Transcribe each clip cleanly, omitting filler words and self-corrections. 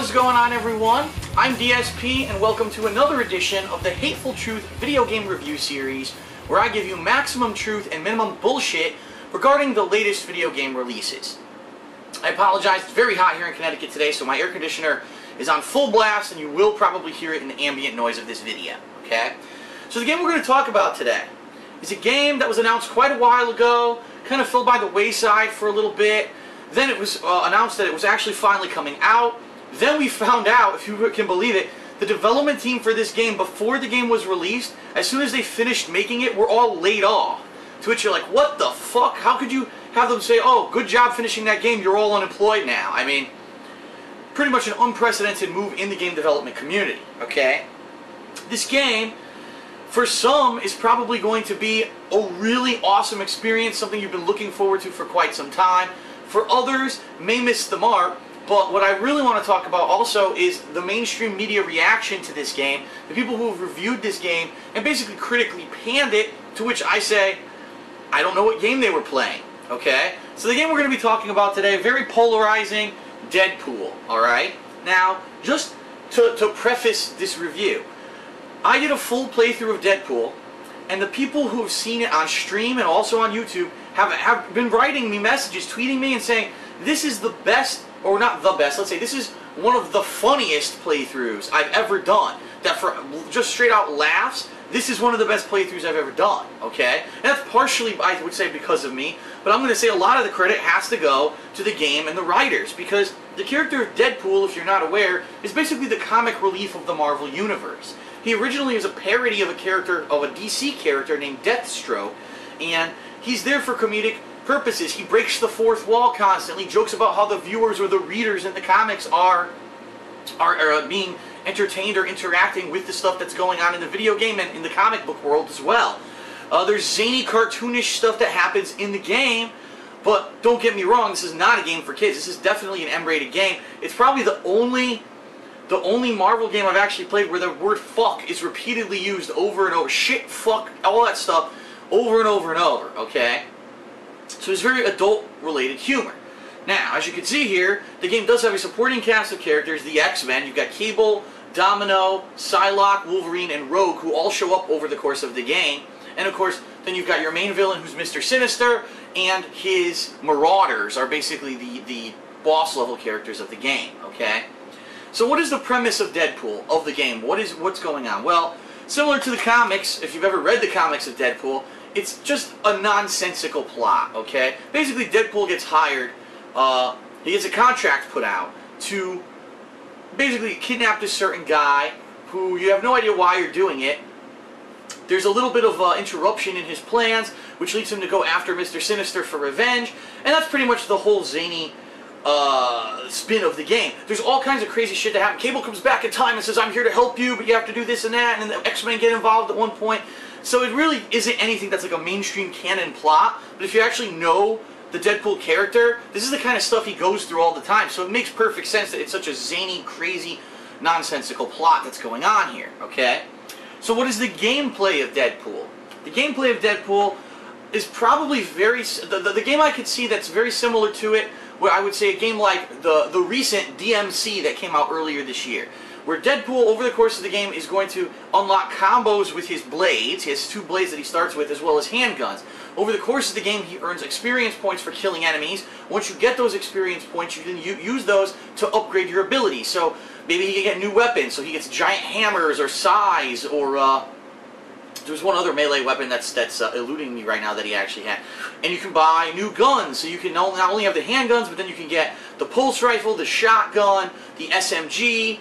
What is going on, everyone? I'm DSP, and welcome to another edition of the Hateful Truth video game review series, where I give you maximum truth and minimum bullshit regarding the latest video game releases. I apologize, it's very hot here in Connecticut today, so my air conditioner is on full blast, and you will probably hear it in the ambient noise of this video, okay? So the game we're going to talk about today is a game that was announced quite a while ago, kind of fell by the wayside for a little bit. Then it was announced that it was actually finally coming out. Then we found out, if you can believe it, the development team for this game, before the game was released, as soon as they finished making it, were all laid off. To which you're like, what the fuck? How could you have them say, oh, good job finishing that game, you're all unemployed now? I mean, pretty much an unprecedented move in the game development community, okay? This game, for some, is probably going to be a really awesome experience, something you've been looking forward to for quite some time. For others, may miss the mark. But what I really want to talk about also is the mainstream media reaction to this game, the people who have reviewed this game and basically critically panned it, to which I say, I don't know what game they were playing, okay? So the game we're going to be talking about today, very polarizing, Deadpool, alright? Now, just to preface this review, I did a full playthrough of Deadpool, and the people who have seen it on stream and also on YouTube have been writing me messages, tweeting me and saying, this is the best, or not the best, let's say this is one of the funniest playthroughs I've ever done. That for just straight out laughs, this is one of the best playthroughs I've ever done, okay? And that's partially, I would say, because of me, but I'm going to say a lot of the credit has to go to the game and the writers, because the character of Deadpool, if you're not aware, is basically the comic relief of the Marvel Universe. He originally is a parody of a character, of a DC character named Deathstroke, and he's there for comedic purposes. He breaks the fourth wall constantly, jokes about how the viewers or the readers in the comics are being entertained or interacting with the stuff that's going on in the video game and in the comic book world as well. There's zany, cartoonish stuff that happens in the game, but don't get me wrong, this is not a game for kids. This is definitely an M-rated game. It's probably the only Marvel game I've actually played where the word fuck is repeatedly used over and over. Shit, fuck, all that stuff over and over and over, okay? So it's very adult-related humor. Now, as you can see here, the game does have a supporting cast of characters, the X-Men. You've got Cable, Domino, Psylocke, Wolverine, and Rogue, who all show up over the course of the game. And of course, then you've got your main villain, who's Mr. Sinister, and his Marauders are basically the boss-level characters of the game, okay? So what is the premise of Deadpool, of the game? What's going on? Well, similar to the comics, if you've ever read the comics of Deadpool, it's just a nonsensical plot, okay? Basically, Deadpool gets hired, he gets a contract put out to basically kidnap this certain guy who you have no idea why you're doing it. There's a little bit of interruption in his plans, which leads him to go after Mr. Sinister for revenge, and that's pretty much the whole zany spin of the game. There's all kinds of crazy shit that happens. Cable comes back in time and says, I'm here to help you, but you have to do this and that, and then the X-Men get involved at one point. So it really isn't anything that's like a mainstream canon plot, but if you actually know the Deadpool character, this is the kind of stuff he goes through all the time, so it makes perfect sense that it's such a zany, crazy, nonsensical plot that's going on here, okay? So what is the gameplay of Deadpool? The gameplay of Deadpool is probably very... The game I could see that's very similar to it, where I would say a game like the recent DMC that came out earlier this year, where Deadpool, over the course of the game, is going to unlock combos with his blades. He has two blades that he starts with, as well as handguns. Over the course of the game, he earns experience points for killing enemies. Once you get those experience points, you can use those to upgrade your abilities. So maybe he can get new weapons, so he gets giant hammers or sais, or there's one other melee weapon that's eluding me right now that he actually had. And you can buy new guns, so you can not only have the handguns, but then you can get the pulse rifle, the shotgun, the SMG.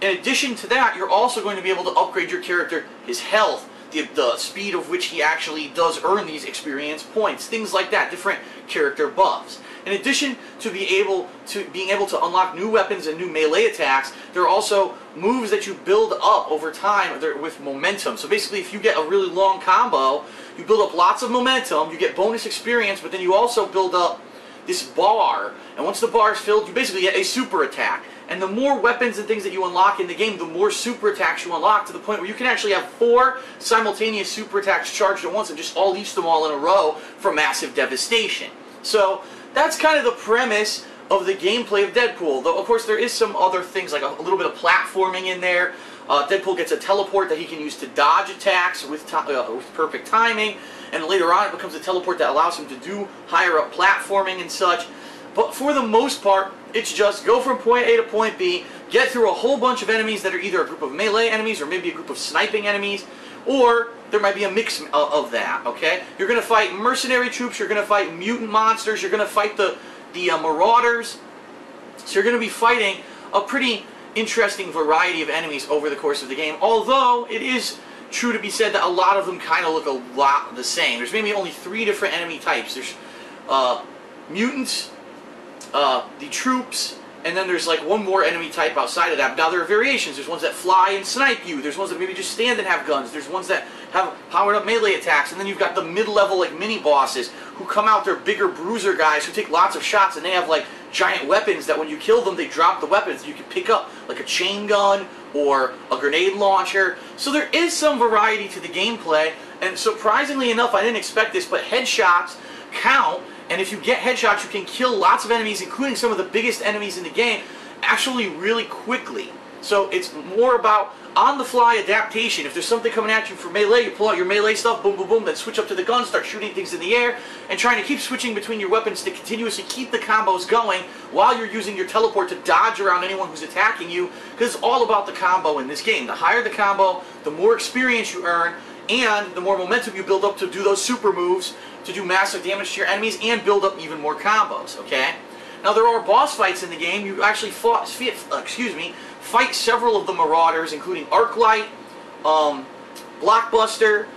In addition to that, you're also going to be able to upgrade your character, his health, the speed of which he actually does earn these experience points, things like that, different character buffs. In addition to being able to unlock new weapons and new melee attacks, there are also moves that you build up over time with momentum. So basically, if you get a really long combo, you build up lots of momentum, you get bonus experience, but then you also build up this bar, and once the bar is filled, you basically get a super attack. And the more weapons and things that you unlock in the game, the more super attacks you unlock, to the point where you can actually have 4 simultaneous super attacks charged at once and just unleash them all in a row for massive devastation. So that's kind of the premise of the gameplay of Deadpool. Though, of course, there is some other things, like a little bit of platforming in there. Deadpool gets a teleport that he can use to dodge attacks with perfect timing, and later on it becomes a teleport that allows him to do higher up platforming and such. But for the most part, it's just go from point A to point B, get through a whole bunch of enemies that are either a group of melee enemies or maybe a group of sniping enemies, or there might be a mix of that, okay? You're going to fight mercenary troops, you're going to fight mutant monsters, you're going to fight the marauders. So you're going to be fighting a pretty interesting variety of enemies over the course of the game, although it is true to be said that a lot of them kind of look a lot the same. There's maybe only 3 different enemy types. There's mutants, the troops, and then there's like one more enemy type outside of that. Now there are variations. There's ones that fly and snipe you. There's ones that maybe just stand and have guns. There's ones that have powered up melee attacks. And then you've got the mid-level like mini-bosses who come out. They're bigger bruiser guys who take lots of shots, and they have like giant weapons that when you kill them, they drop the weapons. You can pick up like a chain gun or a grenade launcher. So there is some variety to the gameplay. And surprisingly enough, I didn't expect this, but headshots count. And if you get headshots, you can kill lots of enemies, including some of the biggest enemies in the game, actually really quickly. So it's more about on-the-fly adaptation. If there's something coming at you for melee, you pull out your melee stuff, boom, boom, boom, then switch up to the gun, start shooting things in the air, and trying to keep switching between your weapons to continuously keep the combos going while you're using your teleport to dodge around anyone who's attacking you, because it's all about the combo in this game. The higher the combo, the more experience you earn, and the more momentum you build up to do those super moves, to do massive damage to your enemies, and build up even more combos, okay? Now there are boss fights in the game. You actually fight several of the marauders, including Arclight, Blockbuster,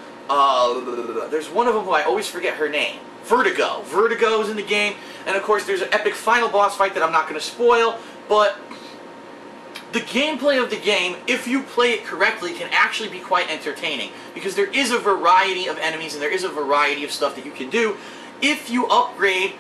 there's one of them who I always forget her name, Vertigo. Vertigo's in the game, and of course there's an epic final boss fight that I'm not going to spoil, but the gameplay of the game, if you play it correctly, can actually be quite entertaining, because there is a variety of enemies and there is a variety of stuff that you can do if you upgrade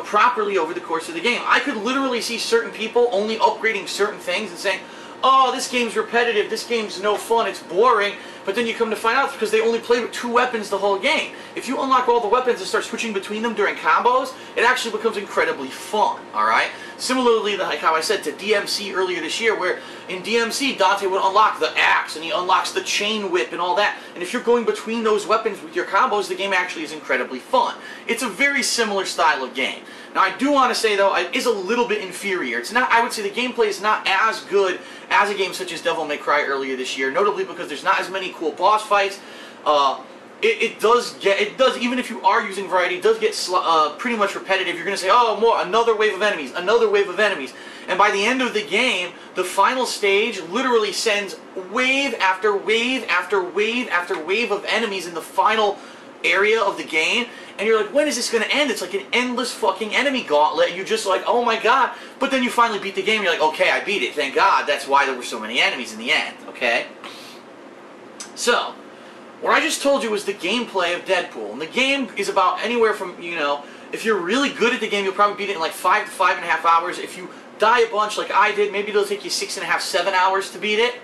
properly over the course of the game. I could literally see certain people only upgrading certain things and saying, oh, this game's repetitive, this game's no fun, it's boring, but then you come to find out it's because they only played with 2 weapons the whole game. If you unlock all the weapons and start switching between them during combos, it actually becomes incredibly fun, alright? Similarly, like how I said, to DMC earlier this year, where in DMC, Dante would unlock the axe, and he unlocks the chain whip and all that, and if you're going between those weapons with your combos, the game actually is incredibly fun. It's a very similar style of game. Now, I do want to say, though, it is a little bit inferior. It's not, I would say the gameplay is not as good as a game such as Devil May Cry earlier this year, notably because there's not as many cool boss fights. It does, even if you are using variety, it does get pretty much repetitive. You're going to say, oh, another wave of enemies, another wave of enemies. And by the end of the game, the final stage literally sends wave after wave after wave after wave of enemies in the final area of the game, and you're like, when is this going to end? It's like an endless fucking enemy gauntlet, and you're just like, oh my god. But then you finally beat the game, and you're like, okay, I beat it, thank god. That's why there were so many enemies in the end, okay? So, what I just told you was the gameplay of Deadpool, and the game is about anywhere from, if you're really good at the game, you'll probably beat it in like 5 to 5.5 hours. If you die a bunch like I did, maybe it'll take you 6.5, 7 hours to beat it.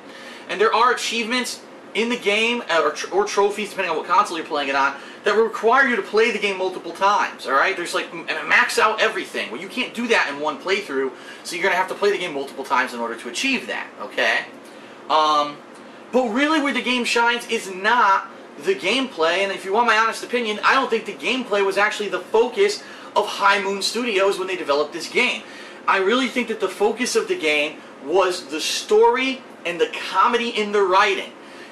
And there are achievements in the game, or trophies, depending on what console you're playing it on, that will require you to play the game multiple times, alright? There's like, max out everything. Well, you can't do that in one playthrough, so you're going to have to play the game multiple times in order to achieve that, okay? But really where the game shines is not the gameplay, and if you want my honest opinion, I don't think the gameplay was actually the focus of High Moon Studios when they developed this game. I really think that the focus of the game was the story and the comedy in the writing.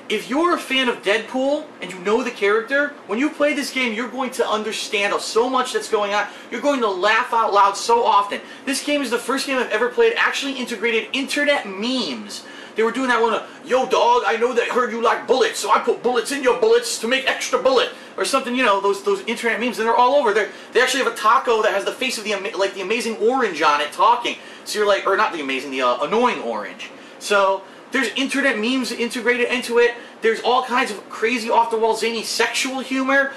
If you're a fan of Deadpool and you know the character, when you play this game, you're going to understand so much that's going on. You're going to laugh out loud so often. This game is the first game I've ever played actually integrated internet memes. They were doing that one, yo dog, I know that heard you like bullets, so I put bullets in your bullets to make extra bullet, or something, those internet memes, and they're all over. They actually have a taco that has the face of the Amazing Orange on it talking. So you're like, or not the Amazing, the Annoying Orange. So there's internet memes integrated into it. There's all kinds of crazy, off-the-wall, zany sexual humor.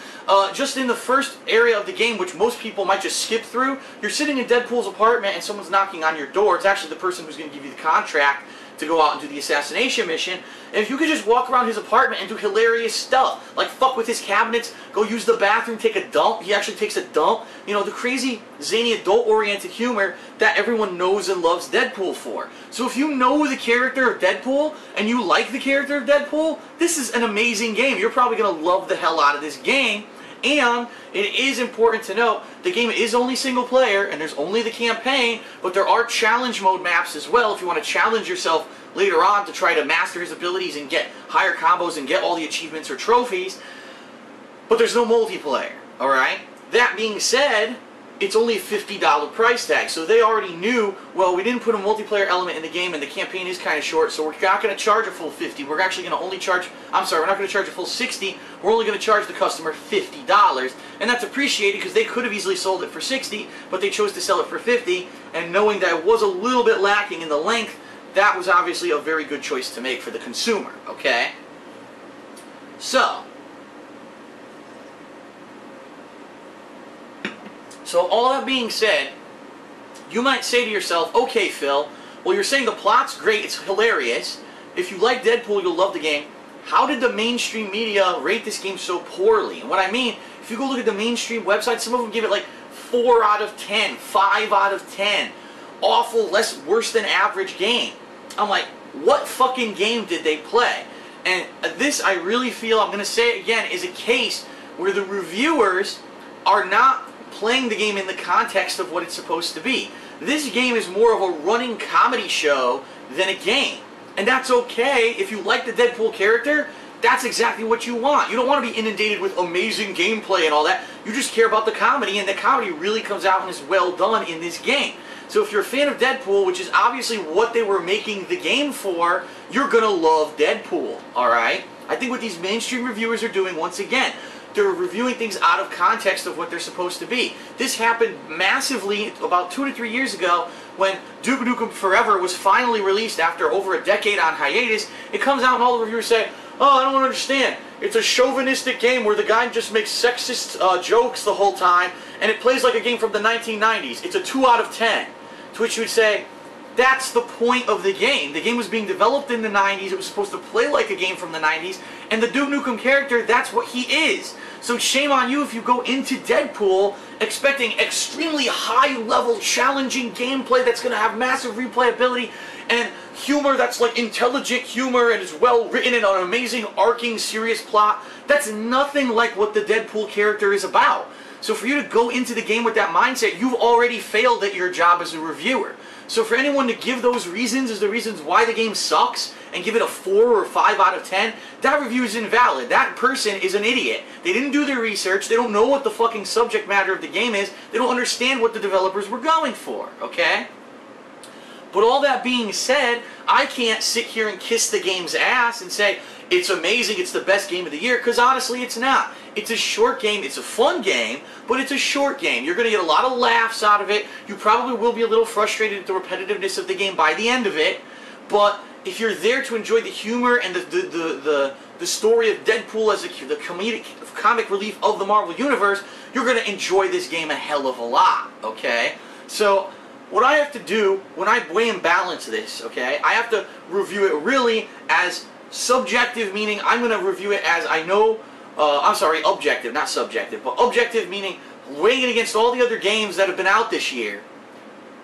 Just in the first area of the game, which most people might just skip through, you're sitting in Deadpool's apartment and someone's knocking on your door. It's actually the person who's going to give you the contract to go out and do the assassination mission. And if you could just walk around his apartment and do hilarious stuff, like fuck with his cabinets, go use the bathroom, take a dump. He actually takes a dump. You know, the crazy, zany, adult-oriented humor that everyone knows and loves Deadpool for. So if you know the character of Deadpool, and you like the character of Deadpool, this is an amazing game. You're probably going to love the hell out of this game. And it is important to note, the game is only single player, and there's only the campaign, but there are challenge mode maps as well if you want to challenge yourself later on to try to master his abilities and get higher combos and get all the achievements or trophies. But there's no multiplayer, alright? That being said, it's only a $50 price tag, so they already knew, well, we didn't put a multiplayer element in the game and the campaign is kind of short, so we're not going to charge a full $50. We're actually going to only charge, I'm sorry, we're not going to charge a full $60. We're only going to charge the customer $50, and that's appreciated because they could have easily sold it for $60, but they chose to sell it for $50, and knowing that it was a little bit lacking in the length, that was obviously a very good choice to make for the consumer, okay? So all that being said, you might say to yourself, okay Phil, well you're saying the plot's great, it's hilarious. If you like Deadpool, you'll love the game. How did the mainstream media rate this game so poorly? And what I mean, if you go look at the mainstream websites, some of them give it like 4 out of 10, 5 out of 10. Awful, worse than average game. I'm like, what fucking game did they play? And this, I really feel, I'm going to say it again, is a case where the reviewers are not playing the game in the context of what it's supposed to be. This game is more of a running comedy show than a game. And that's okay. If you like the Deadpool character, that's exactly what you want. You don't want to be inundated with amazing gameplay and all that. You just care about the comedy, and the comedy really comes out and is well done in this game. So if you're a fan of Deadpool, which is obviously what they were making the game for, you're going to love Deadpool, alright? I think what these mainstream reviewers are doing, once again, they're reviewing things out of context of what they're supposed to be. This happened massively about 2 to 3 years ago when Duke Nukem Forever was finally released after over a decade on hiatus. It comes out and all the reviewers say, oh, I don't understand. It's a chauvinistic game where the guy just makes sexist jokes the whole time, and it plays like a game from the 1990s. It's a 2 out of 10. To which you would say, that's the point of the game. The game was being developed in the 90s. It was supposed to play like a game from the 90s. And the Duke Nukem character, that's what he is. So shame on you if you go into Deadpool expecting extremely high-level, challenging gameplay that's going to have massive replayability and humor that's like intelligent humor and is well written and an amazing, arcing, serious plot. That's nothing like what the Deadpool character is about. So for you to go into the game with that mindset, you've already failed at your job as a reviewer. So for anyone to give those reasons as the reasons why the game sucks and give it a 4 or 5 out of 10, that review is invalid. That person is an idiot. They didn't do their research. They don't know what the fucking subject matter of the game is. They don't understand what the developers were going for, okay? But all that being said, I can't sit here and kiss the game's ass and say, it's amazing, it's the best game of the year, because honestly it's not. It's a short game, it's a fun game, but it's a short game. You're going to get a lot of laughs out of it. You probably will be a little frustrated at the repetitiveness of the game by the end of it, but if you're there to enjoy the humor and the story of Deadpool as the comic relief of the Marvel Universe, you're going to enjoy this game a hell of a lot, okay? So what I have to do when I weigh and balance this, okay, I have to review it really as subjective, meaning I'm going to review it as I know, I'm sorry, objective, not subjective, but objective meaning weighing it against all the other games that have been out this year.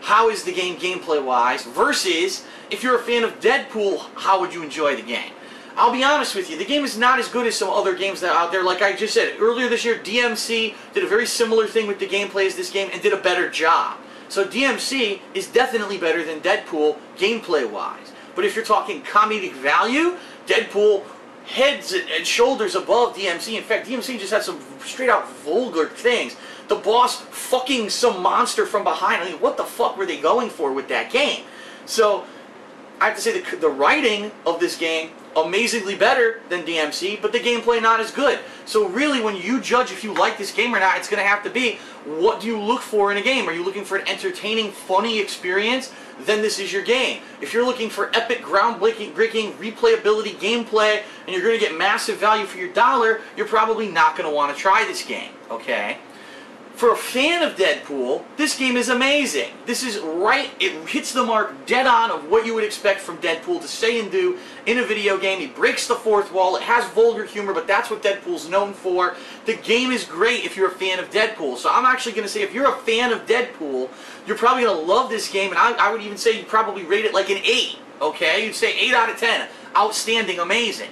How is the game gameplay-wise versus if you're a fan of Deadpool, how would you enjoy the game? I'll be honest with you, the game is not as good as some other games that are out there. Like I just said, earlier this year, DMC did a very similar thing with the gameplay as this game and did a better job. So DMC is definitely better than Deadpool gameplay-wise. But if you're talking comedic value, Deadpool heads and shoulders above DMC. In fact, DMC just had some straight-out vulgar things. The boss fucking some monster from behind. I mean, what the fuck were they going for with that game? So I have to say the writing of this game, amazingly better than DMC, but the gameplay not as good. So really, when you judge if you like this game or not, it's going to have to be, what do you look for in a game? Are you looking for an entertaining, funny experience? Then this is your game. If you're looking for epic, groundbreaking, replayability gameplay, and you're going to get massive value for your dollar, you're probably not going to want to try this game, okay? For a fan of Deadpool, this game is amazing. This is right, it hits the mark dead on of what you would expect from Deadpool to say and do in a video game. He breaks the fourth wall, it has vulgar humor, but that's what Deadpool's known for. The game is great if you're a fan of Deadpool. So I'm actually going to say if you're a fan of Deadpool, you're probably going to love this game, and I would even say you'd probably rate it like an 8, okay? You'd say 8 out of 10. Outstanding, amazing.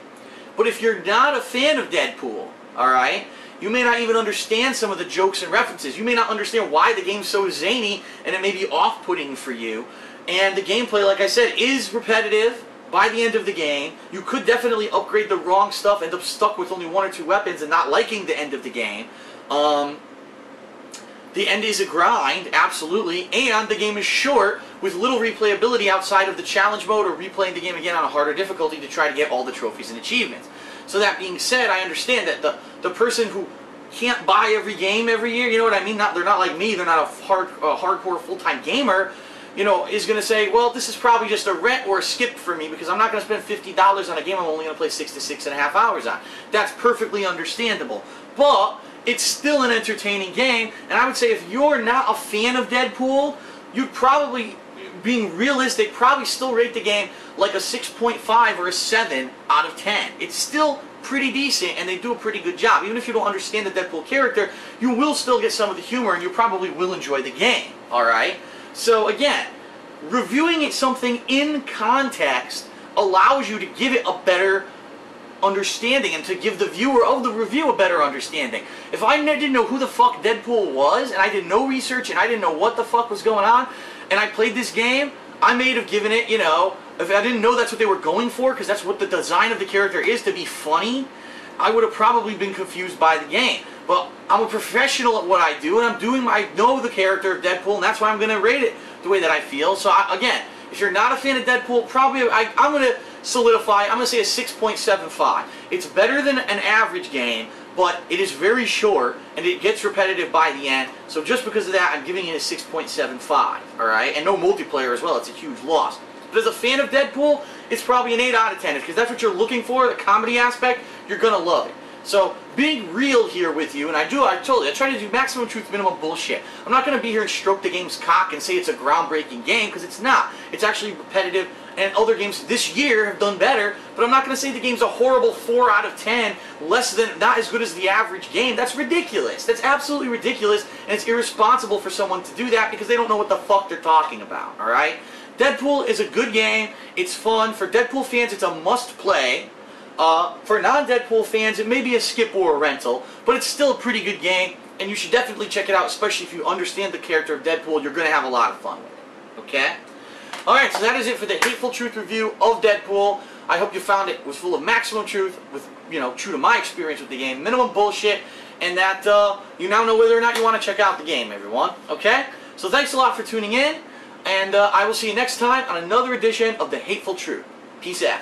But if you're not a fan of Deadpool, alright, you may not even understand some of the jokes and references. You may not understand why the game's so zany, and it may be off-putting for you. And the gameplay, like I said, is repetitive by the end of the game. You could definitely upgrade the wrong stuff, end up stuck with only 1 or 2 weapons and not liking the end of the game. The end is a grind, absolutely, and the game is short with little replayability outside of the challenge mode or replaying the game again on a harder difficulty to try to get all the trophies and achievements. So that being said, I understand that the person who can't buy every game every year, you know what I mean? They're not like me, they're not a hardcore full-time gamer, you know, is going to say, well, this is probably just a rent or a skip for me because I'm not going to spend $50 on a game I'm only going to play 6 to 6.5 hours on. That's perfectly understandable. But it's still an entertaining game, and I would say if you're not a fan of Deadpool, you'd probably, being realistic, probably still rate the game like a 6.5 or a 7 out of 10. It's still pretty decent, and they do a pretty good job. Even if you don't understand the Deadpool character, you will still get some of the humor, and you probably will enjoy the game, alright? So again, reviewing it something in context allows you to give it a better understanding and to give the viewer of the review a better understanding. If I didn't know who the fuck Deadpool was, and I did no research, and I didn't know what the fuck was going on, and I played this game, I may have given it, you know, if I didn't know that's what they were going for, because that's what the design of the character is, to be funny, I would have probably been confused by the game. But I'm a professional at what I do, and I know the character of Deadpool, and that's why I'm going to rate it the way that I feel. So again, if you're not a fan of Deadpool, probably I'm going to solidify, I'm going to say a 6.75. It's better than an average game, but it is very short, and it gets repetitive by the end. So just because of that, I'm giving it a 6.75, alright? And no multiplayer as well, it's a huge loss. But as a fan of Deadpool, it's probably an 8 out of 10. Because that's what you're looking for, the comedy aspect, you're going to love it. So, being real here with you, and I try to do maximum truth, minimum bullshit. I'm not going to be here and stroke the game's cock and say it's a groundbreaking game, because it's not. It's actually repetitive, and other games this year have done better, but I'm not going to say the game's a horrible 4 out of 10, not as good as the average game. That's ridiculous. That's absolutely ridiculous, and it's irresponsible for someone to do that because they don't know what the fuck they're talking about, alright? Deadpool is a good game. It's fun. For Deadpool fans, it's a must-play. For non-Deadpool fans, it may be a skip or a rental, but it's still a pretty good game, and you should definitely check it out, especially if you understand the character of Deadpool. You're going to have a lot of fun with it. Okay? Alright, so that is it for the Hateful Truth review of Deadpool. I hope you found it was full of maximum truth, with, you know, true to my experience with the game, minimum bullshit, and that you now know whether or not you want to check out the game, everyone. Okay? So thanks a lot for tuning in, and I will see you next time on another edition of the Hateful Truth. Peace out.